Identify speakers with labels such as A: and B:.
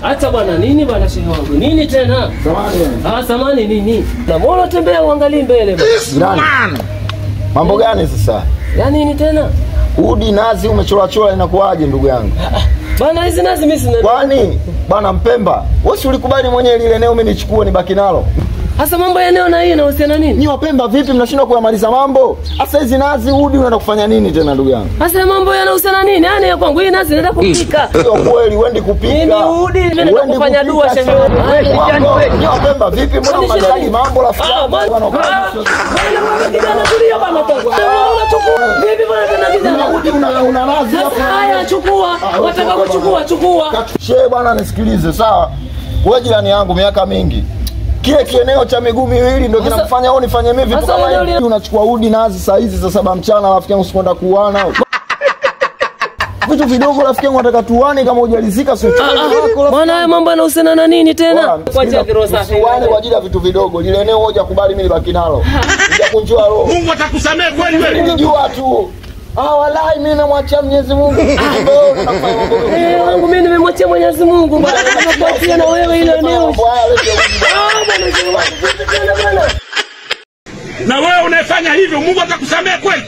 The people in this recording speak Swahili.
A: Acha bwana, nini bwana shehe wangu? Nini tena?
B: Samani.
A: Samani nini? Na mbona tembea uangalie mbele
B: bwana? Mambo gani sasa?
A: Ya nini tena?
B: Udi nazi umechora inakuaje ndugu yangu?
A: Bana hizi nazi mimi sina.
B: Kwani bwana Mpemba, wewe ulikubali mwenyewe lile eneo mimi nichukue nibaki nalo?
A: Hasa mambo ya eneo na hii inahusiana nini?
B: Ni Wapemba vipi mnashindwa kuyamaliza mambo? Hasa hizi nazi udi unaenda kufanya nini tena ndugu yangu?
A: Hasa mambo yanahusiana nini? Yaani ya kwangu hii nazi naenda kupika.
B: Sio kweli, uende kupika.
A: Mimi udi naenda kufanya dua shehe.
B: Ni Wapemba vipi mbona mnashindwa mambo rafiki yangu?
A: Kijana tulia bana tangu. Unachukua. Vipi bana tena kijana?
B: Udi una nazi hapo.
A: Haya chukua. Wataka kuchukua, chukua.
B: Shehe bwana nisikilize sawa. Wewe jirani yangu miaka mingi. Kile kieneo cha miguu miwili ndio kinakufanya wewe nifanye mimi vitu kama hivi. Unachukua udi nazi saa hizi za 7 mchana rafiki yangu usikwenda kuana. Vitu vidogo rafiki yangu nataka tuane kama hujalizika sio.
A: Bwana haya mambo yanahusiana na nini tena?
B: Kuacha kiroho safi. Tuane kwa ajili ya vitu vidogo. Lile eneo hoja kubali mimi nibaki nalo. Nitakunjua roho.
C: Mungu atakusamehe kweli wewe.
B: Nijua tu. Wallahi mimi namwachia Mwenyezi Mungu.
A: Wangu mimi nimemwachia Mwenyezi Mungu bwana. Nakuachia na wewe ile eneo.
C: Na wewe unafanya hivyo Mungu atakusamehe kweli?